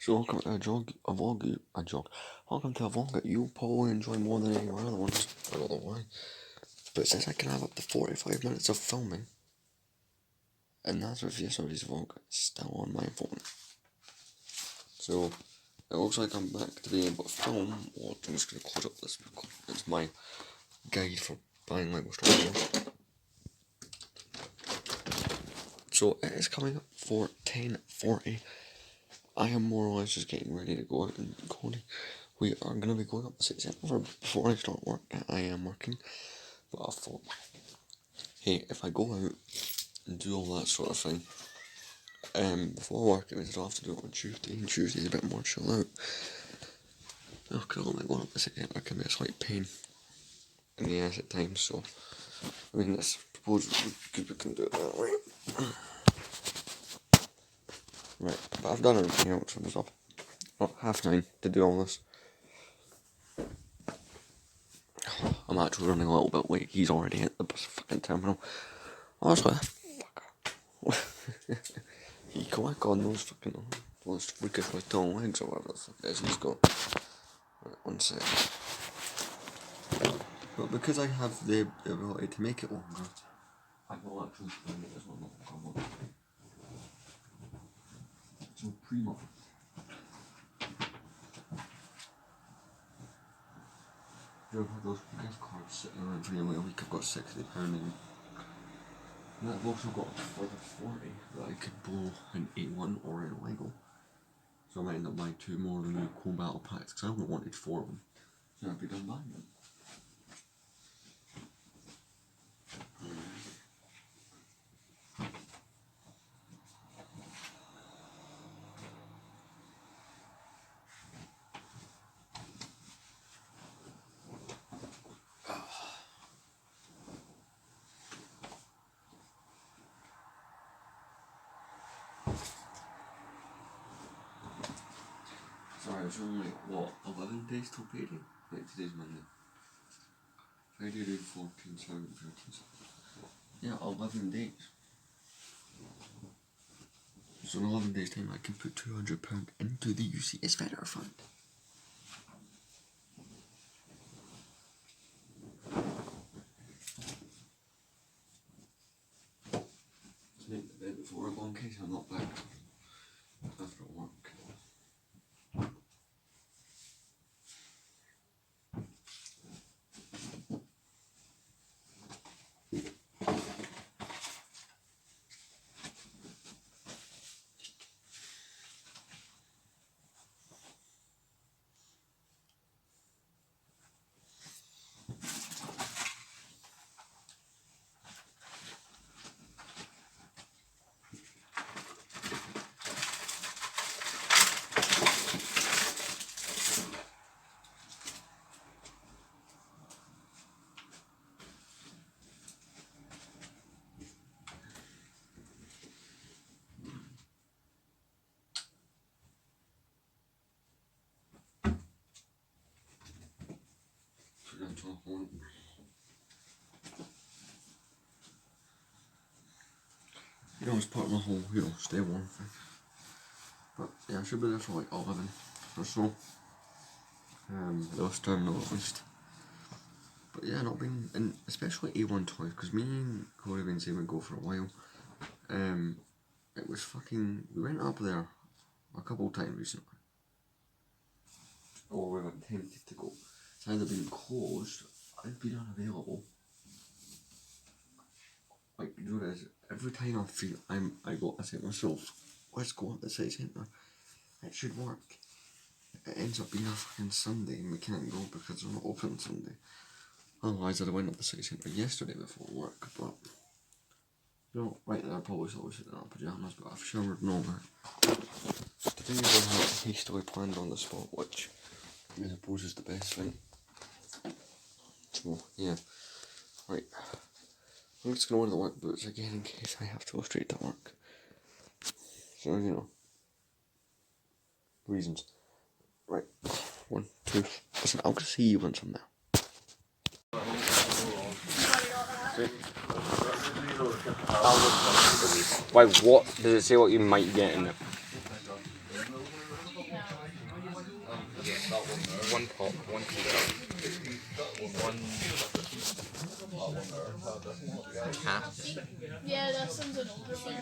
So welcome to welcome to a vlog that you'll probably enjoy more than any of my other ones. I don't know why. But it says I can have up to 45 minutes of filming. And that's with yesterday's vlog still on my phone. So it looks like I'm back to being able to film. Well, I'm just going to close up this because it's my guide for buying Lego Star Wars. So it is coming up for 10:40. I am more or less just getting ready to go out and Cody. We are going to be going up the city centre before I start work. I am working, but I thought, hey, if I go out and do all that sort of thing, before work, it means I don't have to do it on Tuesday, and Tuesday's a bit more chill out. Because going up the city centre can be a slight pain in the ass at times, so, I mean, I suppose we can do it that way. Right, but I've done everything else from this up. Oh, 9:30 to do all this. I'm actually running a little bit late. He's already at the bus fucking terminal. Honestly, fucker. He can work on those fucking those freakish little legs or whatever the fuck it is he's got. Right, one sec. But because I have the ability to make it longer, I will actually make this one longer. So primo. I've had those gift cards sitting around for nearly a week. I've got £60 in. And I've also got a further 40 that I could blow in A1 or in Lego. So I might end up buying 2 more of the new cool battle packs because I only wanted 4 of them. So I'd be done buying them. Sorry, it's only, what, 11 days till payday? Like today's Monday. Friday, day 14, 17, 13. Yeah, 11 days. So in 11 days time I can put £200 into the UCS Federer Fund. Just make the bed before I go in case I'm not back after work. You know, it's part of my whole, stay warm thing. But yeah, I should be there for like 11 or so. Last terminal at least. But yeah, not been, and especially A1 toys, because me and Corey have been saying we'd go for a while. It was fucking, we went up there a couple of times recently. Or we were tempted to go. It's either been closed, I've been unavailable. Like, you know, every time I feel I say to myself, let's go up the city centre, it should work. It ends up being a fucking Sunday and we can't go because they're not open Sunday. Otherwise I'd have went up the city centre yesterday before work, but right there I probably still was sitting in our pyjamas, but I've showered and all that. Today we had hastily planned on the spot, which I suppose is the best thing. So yeah, right. I'm just going to wear the work boots again in case I have to go straight to work. So, reasons. Right, 1, 2, listen, I'm going to see you once I'm there. Wait, what does it say what you might get in it? Yeah. One pop, one teacup, one cap, Yeah, that sounds an older one.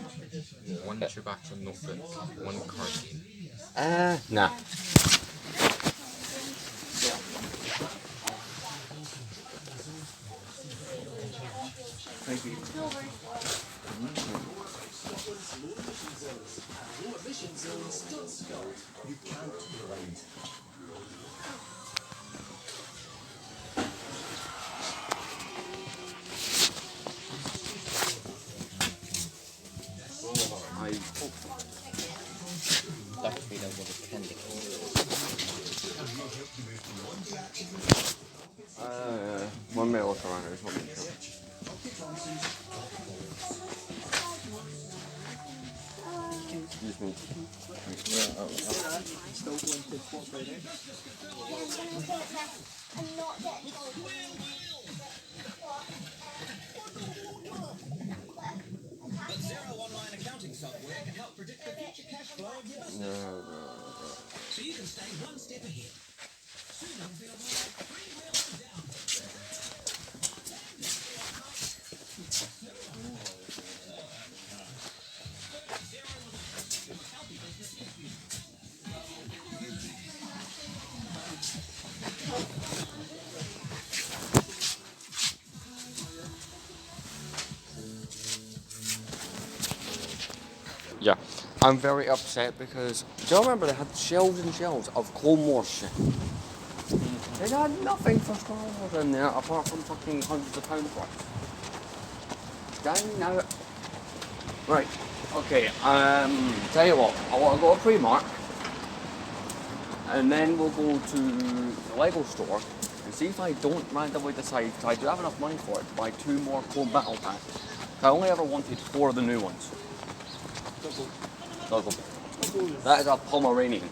one Chewbacca notebook, one card game. Nah. Thank you. No worries. That could be the one with candy. One minute look around, I just want to make sure. Excuse me. So you can stay one step ahead. Yeah, I'm very upset because do you remember they had shelves and shelves of Clone Wars shit? They had nothing for Star Wars in there apart from fucking hundreds of pounds worth. Dang now. Right, okay, tell you what, I want to go to Primark and then we'll go to the Lego store and see if I don't randomly decide, because I do have enough money for it, to buy 2 more Clone Battle Packs. I only ever wanted 4 of the new ones. Double. That is a Pomeranian.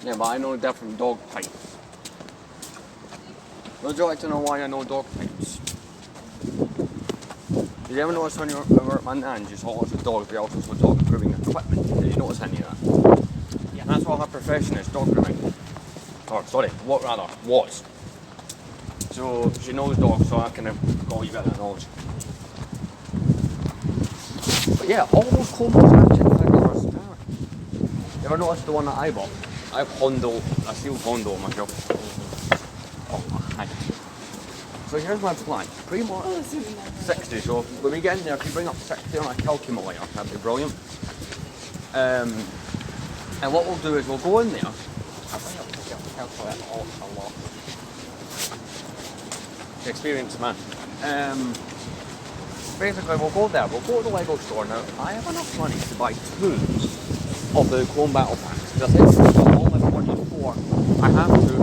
Yeah, but I know different dog types. Would you like to know why I know dog types? Did you ever notice when you were at my nan's, you saw lots of dogs, we also saw dog grooming equipment? Did you notice any of that? Yeah. That's what her profession is, dog grooming. Or, sorry, what rather, was. So, she knows dogs, so I kind of got a wee bit of that knowledge. But yeah, all those Clone Wars action figures. You ever noticed the one that I bought? I have Hondo, a sealed Hondo myself. Oh, hi. So here's my plan. Pretty much 60, so when we get in there, if you bring up 60 on a calculator, that'd be brilliant. And what we'll do is we'll go in there. I bring up the calculator a lot. Experience, man. Basically, we'll go there, we'll go to the Lego store. Now, I have enough money to buy 2 of the Clone Battle Packs. Because I think I've got all my 44, I have to,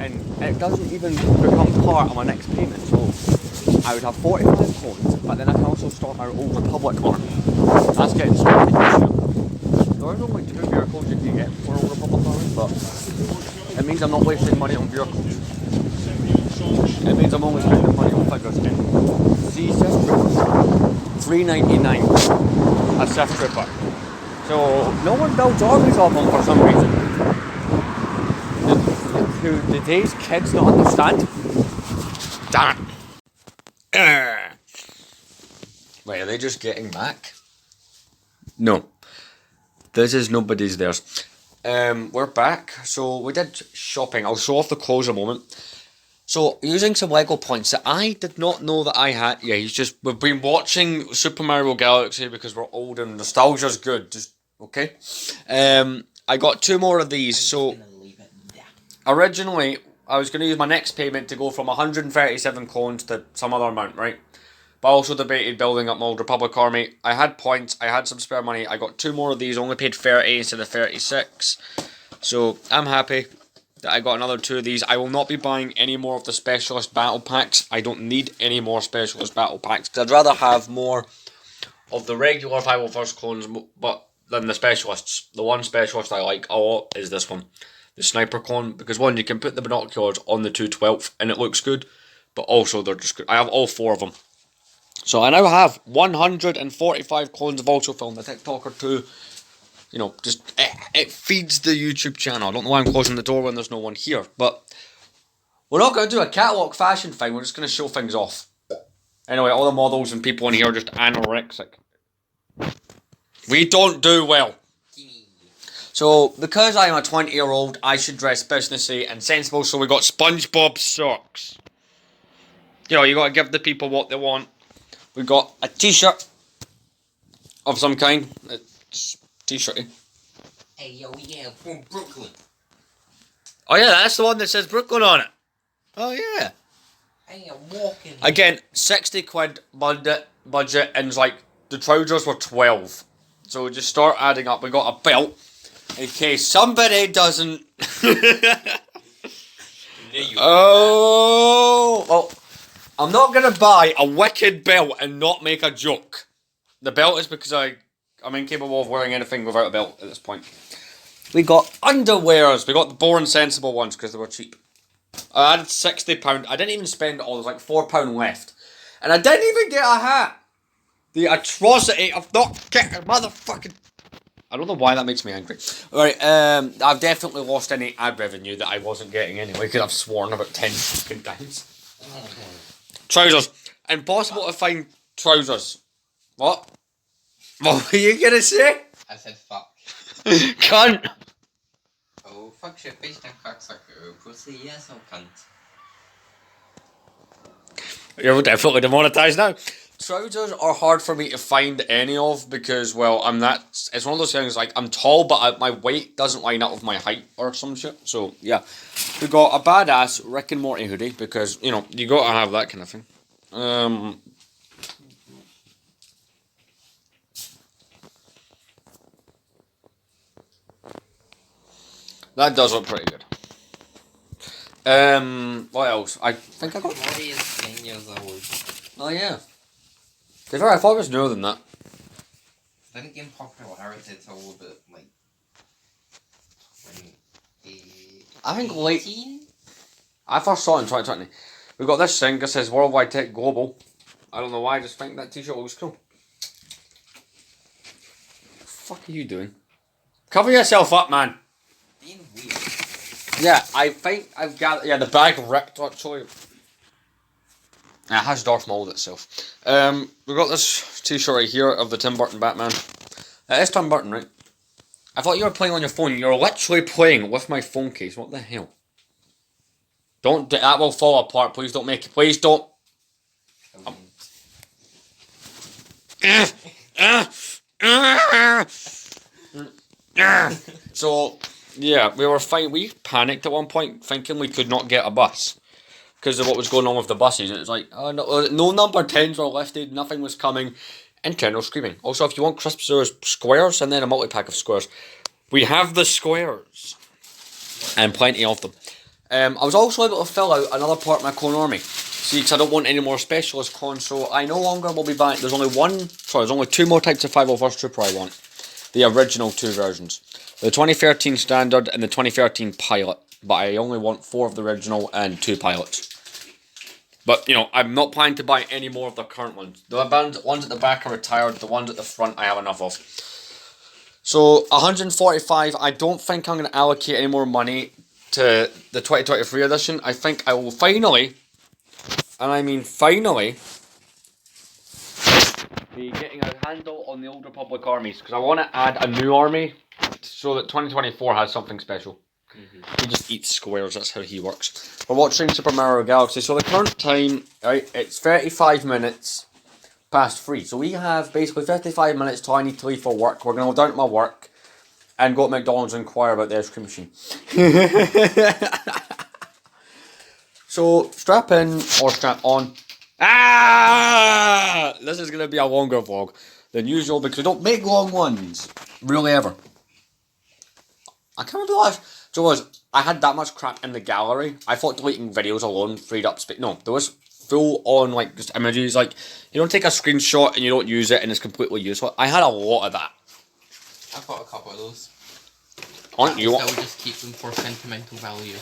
and it doesn't even become part of my next payment. So, I would have 45 clones, but then I can also start our Old Republic army. That's getting started this year. There's only 2 vehicles you can get for Old Republic army, but it means I'm not wasting money on vehicles. It means I'm only spending money on figures in. See, Sith Troopers, $3.99 a Sith Trooper. So no one builds armies of them for some reason. Do today's kids not understand? Damn it. Wait, are they just getting back? No. This is nobody's theirs. We're back. So we did shopping. I'll show off the clothes in a moment. So, using some Lego points that I did not know that I had. Yeah, we've been watching Super Mario Galaxy because we're old and nostalgia's good. Just, okay? I got 2 more of these. So, originally, I was going to use my next payment to go from 137 clones to some other amount, right? But I also debated building up my Old Republic army. I had points, I had some spare money. I got 2 more of these, only paid 30 instead of 36. So, I'm happy that I got another 2 of these. I will not be buying any more of the Specialist Battle Packs. I don't need any more Specialist Battle Packs. I'd rather have more of the regular 501st clones but than the Specialists. The one Specialist I like a lot is this one. The Sniper clone. Because one, you can put the binoculars on the 212 and it looks good. But also they're just good. I have all 4 of them. So I now have 145 clones of Ultrafilm, the TikToker 2. you know, just it feeds the YouTube channel. I don't know why I'm closing the door when there's no one here, but we're not going to do a catwalk fashion thing. We're just going to show things off. Anyway, all the models and people in here are just anorexic. We don't do well. So, because I am a 20-year-old, I should dress businessy and sensible, so we got SpongeBob socks. You know, you got to give the people what they want. We got a t-shirt of some kind. It's t-shirty. Hey, yo, yeah, from Brooklyn. Oh yeah, that's the one that says Brooklyn on it. Oh yeah. Hey, I'm walking. Again, 60 quid budget, and it's like, the trousers were 12. So just start adding up. We got a belt, in case somebody doesn't... Oh, well, I'm not going to buy a wicked belt and not make a joke. The belt is because I'm incapable of wearing anything without a belt at this point. We got underwears. We got the boring sensible ones because they were cheap. I had £60. I didn't even spend all. There's like £4 left. And I didn't even get a hat. The atrocity of not getting a motherfucking... I don't know why that makes me angry. Alright, I've definitely lost any ad revenue that I wasn't getting anyway, because I've sworn about 10 fucking times. Trousers. Impossible to find trousers. What? What were you gonna say? I said fuck. Cunt! Oh, fuck shit, bitch, and cocksucker. Pussy, yes, oh, cunt. You're definitely demonetised now. Trousers are hard for me to find any of because, well, it's one of those things, like, I'm tall, but my weight doesn't line up with my height or some shit. So, yeah. We got a badass Rick and Morty hoodie because, you know, you gotta have that kind of thing. That does look pretty good. What else? I think I got... Morty is 10 years old. Oh, yeah. To be fair, I thought it was newer than that. Didn't gain popularity until about, like, 20... I think late... I first saw it in 2020. We got this thing that says Worldwide Tech Global. I don't know why, I just think that t-shirt looks cool. What the fuck are you doing? Cover yourself up, man. Being weird. Yeah, I think I've got... Yeah, the bag ripped, actually. It has Darth Maul itself. We got this t-shirt right here of the Tim Burton Batman. It is Tim Burton, right? I thought you were playing on your phone. You're literally playing with my phone case. What the hell? Don't... That will fall apart. Please don't make it. Please don't... So, yeah, we were fine. We panicked at one point, thinking we could not get a bus because of what was going on with the buses. It was like, oh, no number 10s were lifted, nothing was coming. Internal screaming. Also, if you want crisps, there's squares and then a multi-pack of squares. We have the squares. And plenty of them. I was also able to fill out another part of my clone army. See, because I don't want any more specialist clones, so I no longer will be buying... There's only two more types of 501st Trooper I want. The original two versions. The 2013 Standard and the 2013 Pilot. But I only want 4 of the original and 2 pilots. But, you know, I'm not planning to buy any more of the current ones. The ones at the back are retired. The ones at the front I have enough of. So, 145. I don't think I'm going to allocate any more money to the 2023 edition. I think I will finally, and I mean finally, be getting a handle on the Old Republic armies. Because I want to add a new army so that 2024 has something special. He just eats squares, that's how he works. We're watching Super Mario Galaxy, so the current time, right, it's 35 minutes past 3. So we have basically 55 minutes till I need to leave for work. We're going to go down to my work and go to McDonald's and inquire about the ice cream machine. So, strap in or strap on. Ah! This is going to be a longer vlog than usual because we don't make long ones. Really ever. I can't remember the last... So I had that much crap in the gallery. I thought deleting videos alone freed up space. No, there was full on, like, just images. Like, you don't take a screenshot and you don't use it and it's completely useless. I had a lot of that. I've got a couple of those. Aren't you? I'll just keep them for sentimental value.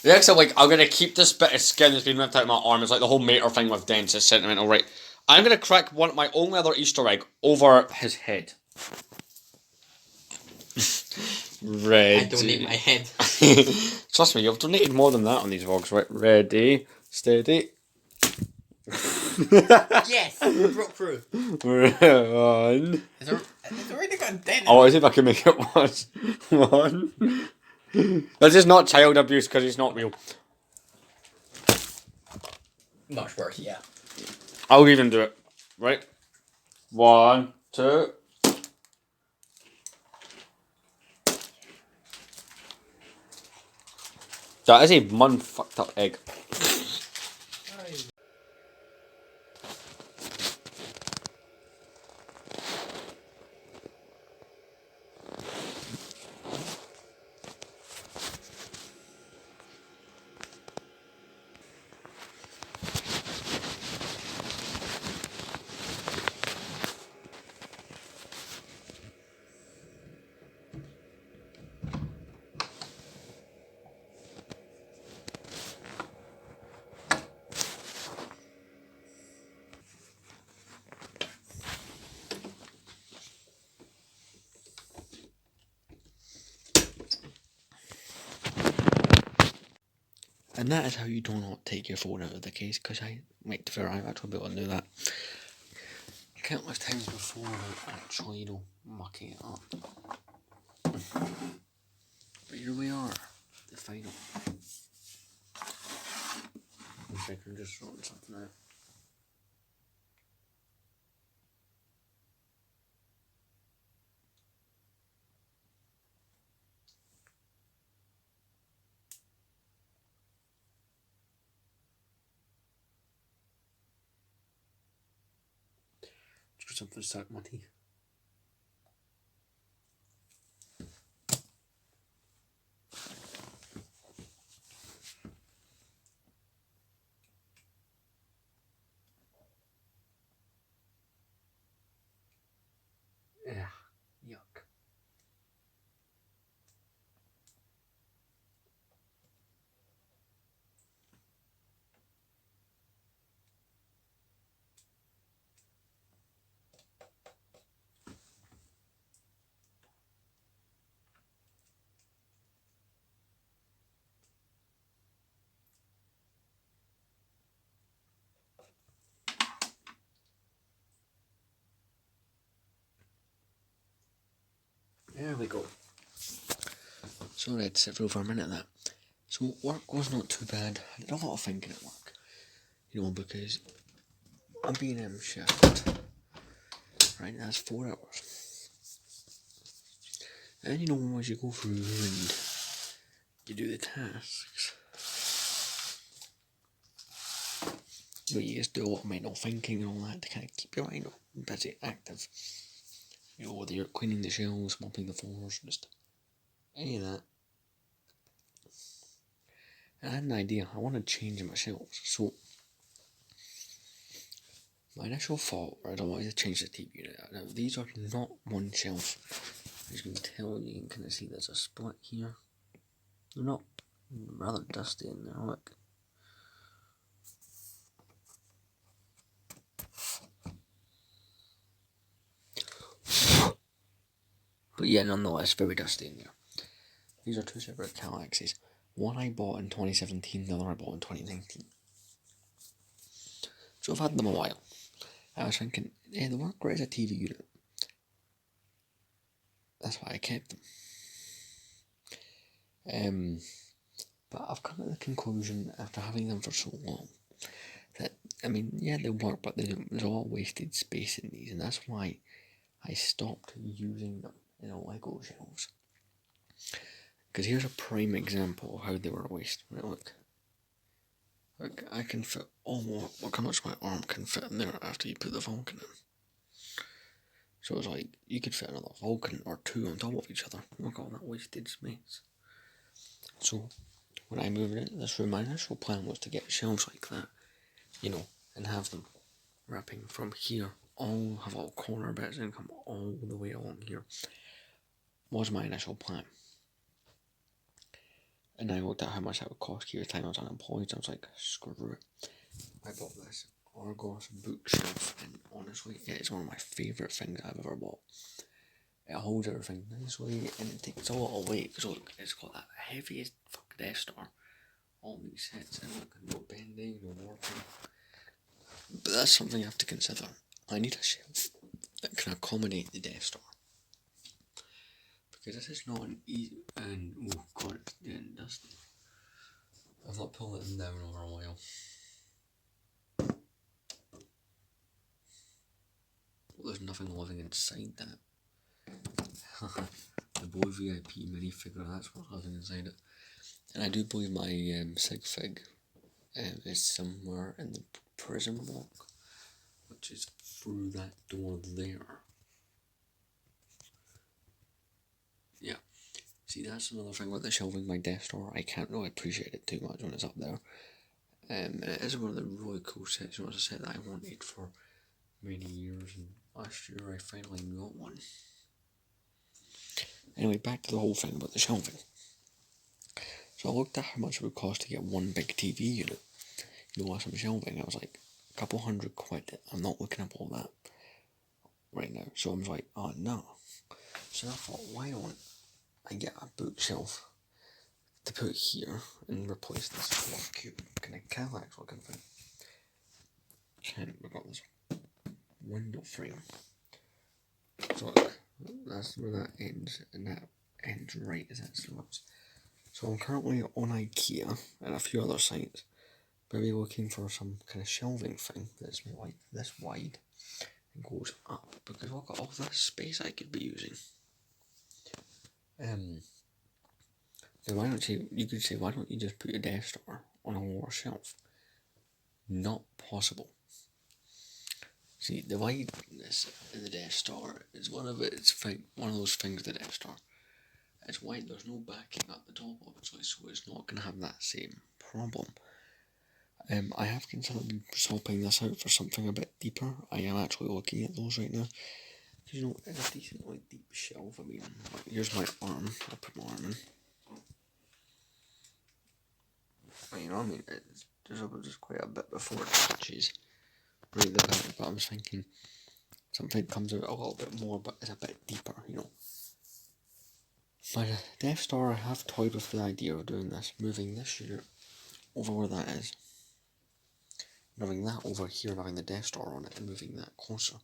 Yeah, so like, I'm going to keep this bit of skin that's been ripped out of my arm. It's like the whole Mater thing with Dents is sentimental, right? I'm gonna crack my only other Easter egg over his head. Ready. I donate my head. Trust me, you've donated more than that on these vlogs, right? Ready, steady. Yes! Broke through. One. It's already got a dent. Oh, let's see if I can make it worse. One. This is not child abuse because it's not real. Much worse, yeah. I'll even do it. Right? 1, 2. That is a one fucked up egg. And that is how you do not take your phone out of the case, because I've actually been able to do that countless times before without actually, mucking it up. But here we are, the final. If I can just sort something out. Just something to start my teeth. Yeah, yuck. There we go. Sorry I had to sit for over a minute there. So work was not too bad. I did a lot of thinking at work. Because I'm being shift. Right, that's 4 hours. And as you go through and you do the tasks, you just do a lot of mental thinking and all that to kind of keep your mind busy, active. Whether you're cleaning the shelves, mopping the floors, just any of that. And I had an idea. I want to change my shelves. So my initial thought, I wanted to change the TV unit. Now these are not one shelf. As you can tell, you can kind of see there's a split here. They're not rather dusty in there, look. But yeah, nonetheless, very dusty in there. These are two separate Calaxes. One I bought in 2017, the other I bought in 2019. So I've had them a while. I was thinking, they work great as a TV unit. That's why I kept them. But I've come to the conclusion, after having them for so long, that, they work, but there's a lot of wasted space in these, and that's why I stopped using them in Lego shelves. Because here's a prime example of how they were a waste. Right, look, I can fit look how much my arm can fit in there after you put the Vulcan in. So it's like, you could fit another Vulcan or two on top of each other. Look at all that wasted space. So, when I moved into this room, my initial plan was to get shelves like that, and have them wrapping from here, have all corner bits and come all the way along here. Was my initial plan. And I looked at how much that would cost here the time I was unemployed, so I was like, screw it. I bought this Argos bookshelf, and honestly, it is one of my favourite things I've ever bought. It holds everything nicely, and it takes a lot of weight, because look, it's got that heavy as fuck Death Star. All these hits, and look, no bending, no warping. But that's something I have to consider. I need a shelf that can accommodate the Death Star. Because this is not an easy, and oh god, it's getting dusty. I've not pulled it down over a while. Well, there's nothing living inside that. The boy VIP minifigure, that's what's living inside it. And I do believe my sig fig is somewhere in the prison block, which is through that door there. Yeah. See, that's another thing with the shelving my Death Star. I can't really appreciate it too much when it's up there. And it is one of the really cool sets. It was a set that I wanted for many years, and last year I finally got one. Anyway, back to the whole thing about the shelving. So I looked at how much it would cost to get one big TV unit. You know, some shelving. I was like, a couple £100. I'm not looking up all that right now. So I was like, oh no. So I thought, why don't I get a bookshelf to put here and replace this one cute kind of Cadillac looking thing. And we got this window frame. So look, that's where that ends, and that ends right as it starts. So I'm currently on IKEA and a few other sites, maybe looking for some kind of shelving thing that's like this wide and goes up, because look at all this space I could be using. Then why don't you could say, why don't you just put your Death Star on a lower shelf? Not possible. See, the wideness in the Death Star is one of those things, the Death Star. It's wide, there's no backing at the top, obviously, so it's not going to have that same problem. I have considered swapping this out for something a bit deeper. I am actually looking at those right now. You know, it's a decently deep shelf. I mean, here's my arm. I'll put my arm in. You know, I mean, there's just quite a bit before it touches right the bit, but I was thinking something comes out a little bit more, but it's a bit deeper, you know. My Death Star, I have toyed with the idea of doing this, moving this unit over where that is, having that over here, and having the Death Star on it, and moving that closer.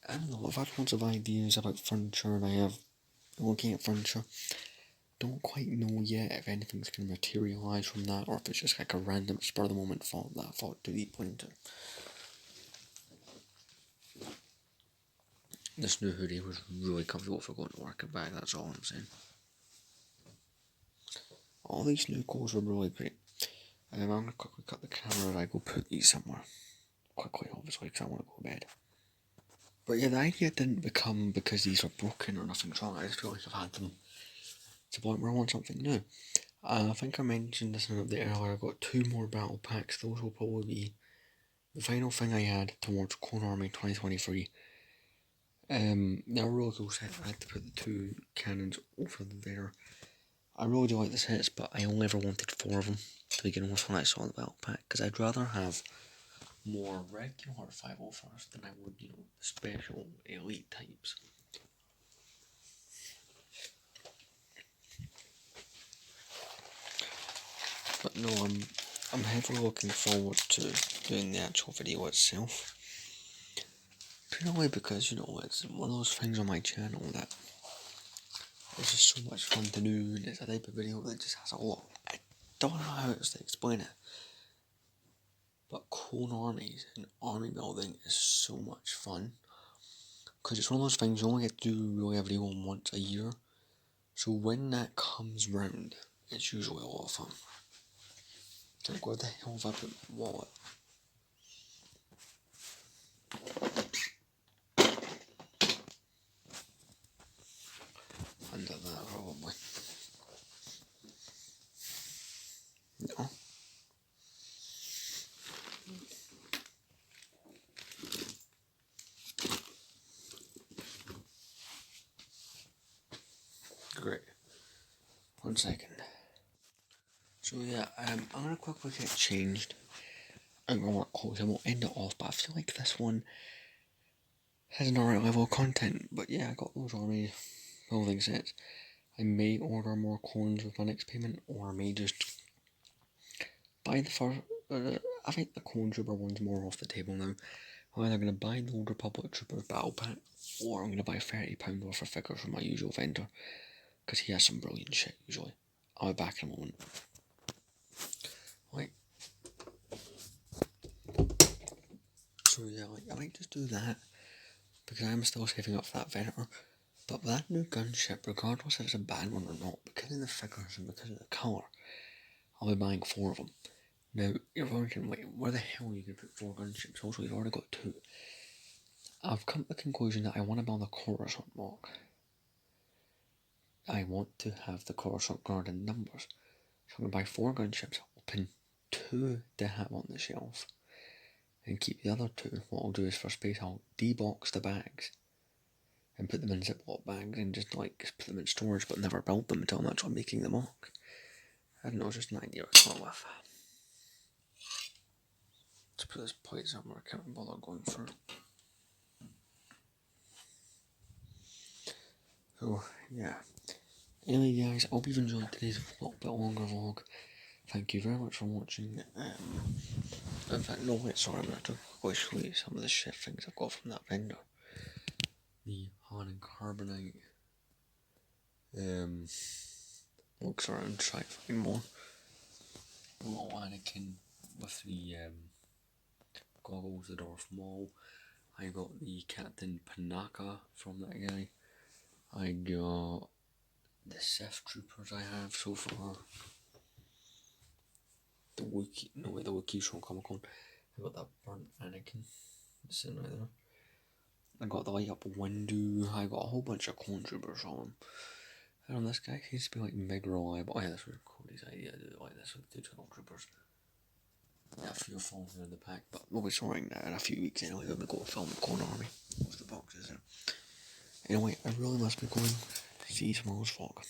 I don't know, I've had lots of ideas about furniture, and I have been looking at furniture. Don't quite know yet if anything's going to materialise from that, or if it's just like a random spur of the moment thought that I thought too deeply into. This new hoodie was really comfortable for going to work and back, that's all I'm saying. All these new clothes were really great. I'm going to quickly cut the camera and I go put these somewhere. Quickly, obviously, because I want to go to bed. But yeah, the idea didn't become because these are broken or nothing's wrong. I just feel like I've had them to the point where I want something new. I think I mentioned this in an update earlier. I've got 2 more battle packs. Those will probably be the final thing I add towards Clone Army 2023. They're really cool sets. I had to put the 2 cannons over there. I really do like the sets, but I only ever wanted 4 of them to begin with when I saw the battle pack, because I'd rather have more regular 501st than I would, you know, special elite types. But no, I'm heavily looking forward to doing the actual video itself. Purely because, you know, it's one of those things on my channel that it's just so much fun to do, and it's a type of video that just has a lot. I don't know how else to explain it. But clone armies and army building is so much fun. Because it's one of those things you only get to do really every once a year. So when that comes round, it's usually a lot of fun. Like, where the hell have I put my wallet? Under that, probably. No. Great. 1 second. So yeah, I'm gonna quickly get changed. I'm gonna work close and we'll end it off, but I feel like this one has an alright level of content. But yeah, I got those army building sets. I may order more clones with my next payment, or I may just buy the first. I think the clone trooper one's more off the table now. I'm either going to buy the Old Republic Troopers Battle Pack, or I'm going to buy £30 worth of figures from my usual vendor, because he has some brilliant shit usually. I'll be back in a moment. Right. So yeah, I might just do that, because I'm still saving up for that vendor. But with that new gunship, regardless if it's a bad one or not, because of the figures and because of the colour, I'll be buying 4 of them. Now, you're wondering, wait, where the hell are you going to put 4 gunships? Also, we've already got 2. I've come to the conclusion that I want to build a Coruscant mock. I want to have the Coruscant guard in numbers. So I'm going to buy 4 gunships, open 2 to have on the shelf, and keep the other 2. What I'll do is for space, I'll debox the bags and put them in Ziploc bags and just put them in storage, but never build them until I'm actually making the mock. I don't know, it's just an idea I come up with. Let's put this plate somewhere, I can't bother going through. So, yeah. Anyway guys, I hope you've enjoyed today's little bit longer vlog. Thank you very much for watching. In fact, no wait, sorry, I'm going to go show you some of the shit things I've got from that vendor. The Han and Carbonite. Looks around, try to find more. The little Anakin with the goggles, the Darth Maul. I got the Captain Panaka from that guy. I got the Sith Troopers I have so far. The Wookiees from Comic Con. I got that burnt Anakin sitting right there. I got the light up Windu. I got a whole bunch of clone troopers on him. I don't know, this guy seems to be like mega reliable. Oh yeah, that's really Cody's idea to do it like this with 2 tunnel troopers. Yeah, a few falling in the pack, but we'll be sorting that in a few weeks anyway when we go to film the Clone Army. What's the boxes there? Anyway, I really must be going. See you tomorrow's vlog.